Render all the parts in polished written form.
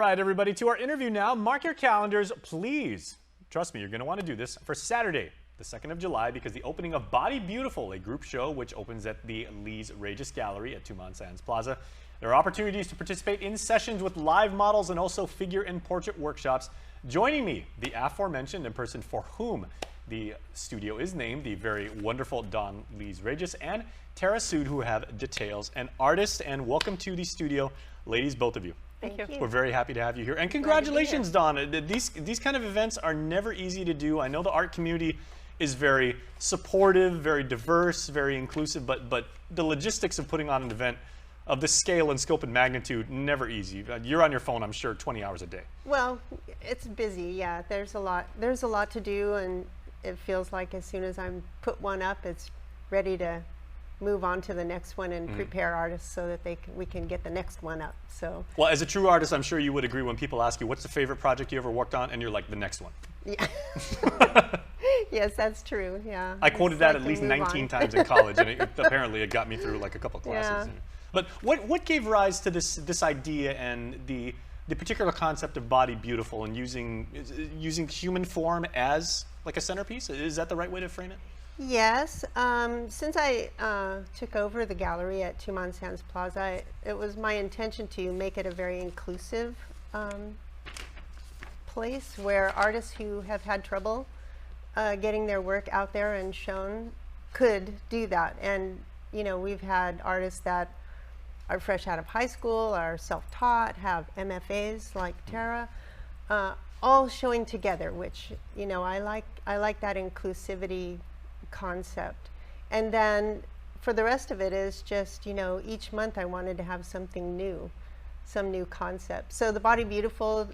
All right, everybody, to our interview now. Mark your calendars, please. Trust me, you're going to want to do this for Saturday, the 2nd of July, because the opening of Body Beautiful, a group show which opens at the Lee's Regis Gallery at Tumon Sands Plaza. There are opportunities to participate in sessions with live models and also figure and portrait workshops. Joining me, the aforementioned and person for whom the studio is named, the very wonderful Dawn Lee's Regis, and Tara Sood, who have details, an artist. And welcome to the studio, ladies, both of you. Thank you. We're very happy to have you here. And congratulations, Dawn. These kind of events are never easy to do. I know the art community is very supportive, very diverse, very inclusive, but the logistics of putting on an event of this scale and scope and magnitude, never easy. You're on your phone, I'm sure, 20 hours a day. Well, it's busy, yeah. There's a lot to do, and it feels like as soon as I'm put one up, it's ready to move on to the next one and prepare artists so that we can get the next one up. So, well, as a true artist, I'm sure you would agree when people ask you, what's the favorite project you ever worked on? And you're like, the next one. yeah. Yes, that's true, yeah. I quoted that at least 19 times in college, and apparently it got me through like a couple classes. Yeah. But what gave rise to this idea and the particular concept of Body Beautiful and using human form as like a centerpiece? Is that the right way to frame it? Yes. Since I took over the gallery at Tumon Sands Plaza, it was my intention to make it a very inclusive place where artists who have had trouble getting their work out there and shown could do that. And you know, we've had artists that are fresh out of high school, are self-taught, have MFAs like Tara, all showing together, which, you know, I like that inclusivity concept. And then for the rest of it is just, you know, each month I wanted to have something new, some new concept. So the Body Beautiful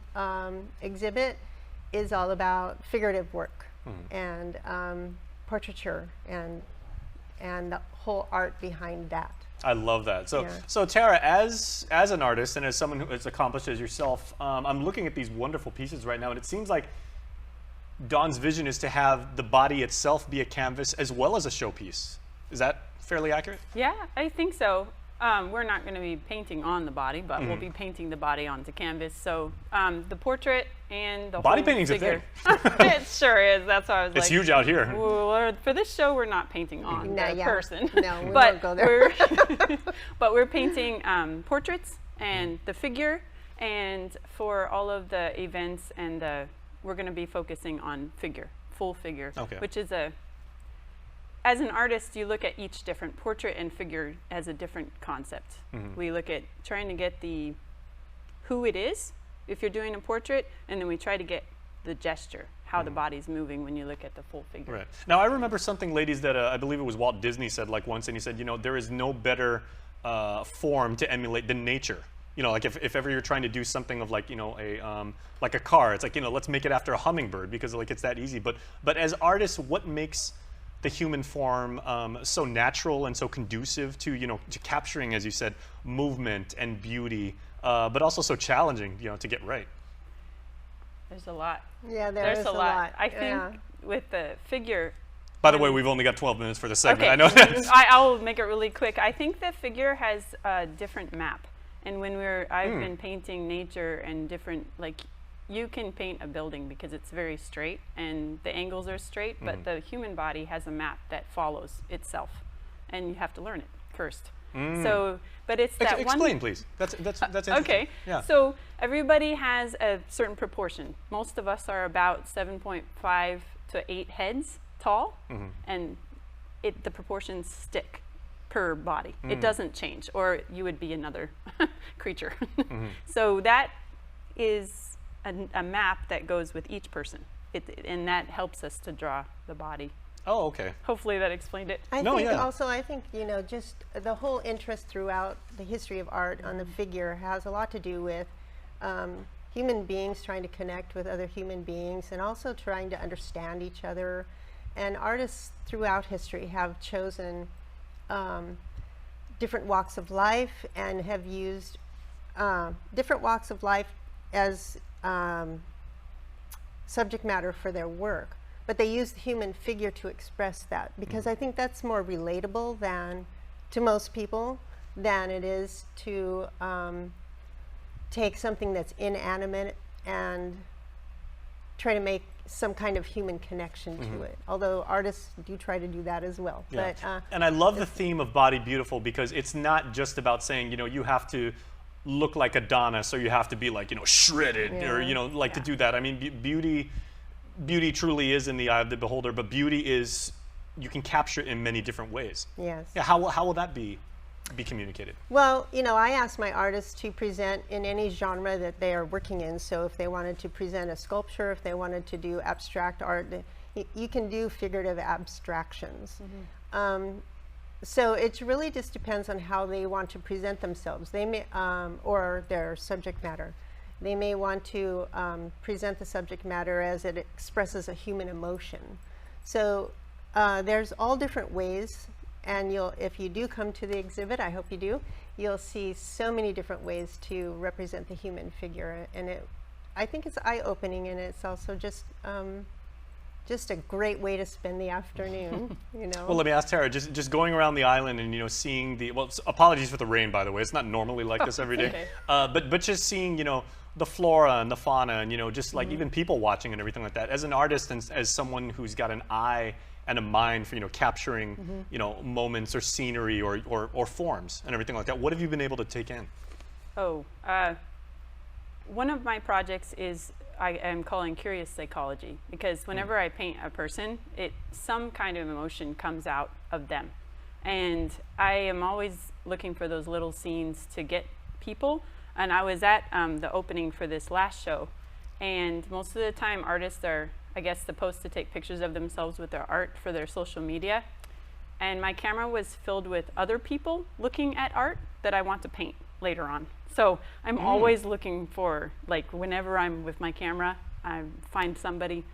exhibit is all about figurative work and portraiture and the whole art behind that. I love that. So, Yeah. so Tara, as an artist and as someone who is accomplished as yourself, I'm looking at these wonderful pieces right now, and it seems like Dawn's vision is to have the body itself be a canvas as well as a showpiece. Is that fairly accurate? Yeah, I think so. We're not going to be painting on the body, but we'll be painting the body onto canvas. So the portrait and the Body whole painting's figure. a thing. It sure is. That's why I was like, It's huge out here. well, for this show, we're not painting on the person. No, we won't go there. But we're painting portraits and the figure, and for all of the events and we're going to be focusing on figure, full figure, which is as an artist, you look at each different portrait and figure as a different concept. We look at trying to get who it is, if you're doing a portrait, and then we try to get the gesture, how the body's moving when you look at the full figure. Right. Now, I remember something, ladies, that I believe it was Walt Disney said like once, and he said, you know, there is no better form to emulate than nature. You know, like if ever you're trying to do something of like, you know, like a car, it's like, you know, let's make it after a hummingbird because like it's that easy. But as artists, what makes the human form so natural and so conducive to, you know, to capturing, as you said, movement and beauty, but also so challenging, you know, to get right? There's a lot. Yeah, there's a lot. I think with the figure. By the way, we've only got 12 minutes for the segment. Okay. I know that. I'll make it really quick. I think the figure has a different map. And when I've been painting nature and different, like, you can paint a building because it's very straight and the angles are straight, but the human body has a map that follows itself, and you have to learn it first. So, but it's that one. Explain, please. That's interesting. Okay. Yeah. So everybody has a certain proportion. Most of us are about 7.5 to 8 heads tall, and the proportions stick per body. It doesn't change, or you would be another creature. So that is a map that goes with each person, and that helps us to draw the body. Oh, okay. Hopefully that explained it. I think, you know, just the whole interest throughout the history of art on the figure has a lot to do with human beings trying to connect with other human beings and also trying to understand each other. And artists throughout history have chosen different walks of life and have used different walks of life as subject matter for their work. But they use the human figure to express that, because I think that's more relatable to most people than it is to take something that's inanimate and try to make some kind of human connection to it. Although artists do try to do that as well. Yeah. But, and I love the theme of Body Beautiful because it's not just about saying, you know, you have to look like Adonis or you have to be like, you know, shredded or, you know, like to do that. I mean, beauty truly is in the eye of the beholder, but beauty is, you can capture it in many different ways. yes. Yeah, how will that be communicated? Well, you know, I ask my artists to present in any genre that they are working in. So if they wanted to present a sculpture, if they wanted to do abstract art, you can do figurative abstractions. So it really just depends on how they want to present themselves. They may, or their subject matter. They may want to present the subject matter as it expresses a human emotion. So there's all different ways. And if you do come to the exhibit, I hope you do, you'll see so many different ways to represent the human figure. And I think it's eye-opening, and it's also just a great way to spend the afternoon, you know. Well, let me ask Tara, just going around the island and, you know, seeing the, well, apologies for the rain, by the way. It's not normally like this every day. Okay. But just seeing, you know, the flora and the fauna and, you know, just like even people watching and everything like that. As an artist and as someone who's got an eye and a mind for, you know, capturing, you know, moments or scenery or forms and everything like that, what have you been able to take in? Oh, one of my projects is I am calling curious psychology, because whenever I paint a person, some kind of emotion comes out of them. And I am always looking for those little scenes to get people. And I was at the opening for this last show, and most of the time artists are, I guess, supposed to take pictures of themselves with their art for their social media. And my camera was filled with other people looking at art that I want to paint later on. So I'm always looking for, like, whenever I'm with my camera, I find somebody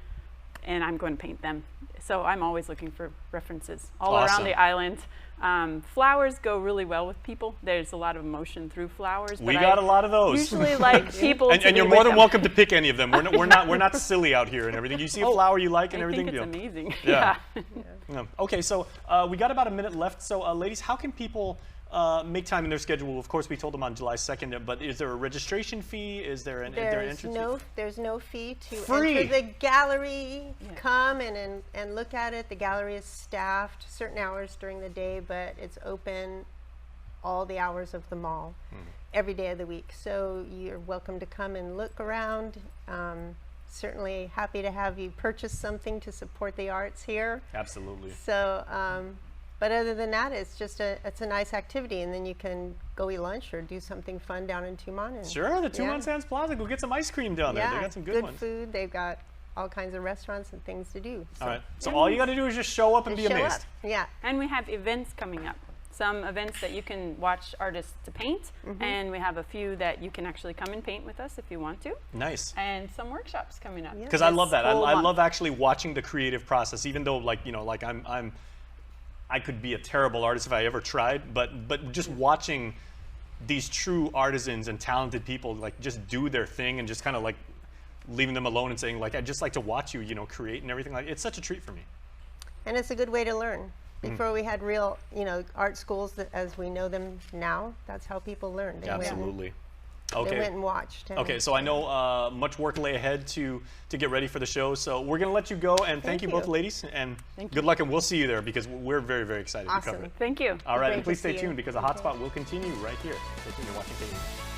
and I'm going to paint them. So I'm always looking for references all around the island. Flowers go really well with people. There's a lot of emotion through flowers. We got a lot of those. Usually like people and you're more than welcome to pick any of them. We're not silly out here and everything. You see a flower you like and everything. I think it's amazing. Yeah. Yeah. Okay, so we got about a minute left. So ladies, how can people make time in their schedule? Of course, we told them on July 2nd, but is there a registration fee? Is there an entrance fee? There's no fee to Free. enter the gallery. Come and look at it. The gallery is staffed certain hours during the day, but it's open all the hours of the mall, every day of the week. So you're welcome to come and look around. Certainly happy to have you purchase something to support the arts here. Absolutely. So, but other than that, it's just it's a nice activity, and then you can go eat lunch or do something fun down in Tumon. And, Sure, the Tumon Sands Plaza. Go get some ice cream down there. They got some good ones. Food. They've got all kinds of restaurants and things to do. So. All right. So all you got to do is just show up and be amazed. Up. Yeah. And we have events coming up. Some events that you can watch artists to paint, and we have a few that you can actually come and paint with us if you want to. Nice. And some workshops coming up. Because I love that. I love actually watching the creative process, even though, like, you know, like I could be a terrible artist if I ever tried, but just watching these true artisans and talented people like just do their thing and just kind of like leaving them alone and saying, like, I'd just like to watch you, you know, create and everything. Like, it's such a treat for me. And it's a good way to learn. Before we had real, you know, art schools as we know them now, that's how people learned. Absolutely. They went and watched. And okay, so I know much work lay ahead to get ready for the show. So we're going to let you go, and thank you both ladies, and good luck, and we'll see you there because we're very, very excited to cover it. Thank you. All right, and please stay tuned because the Hotspot will continue right here. Stay tuned, you're watching KU.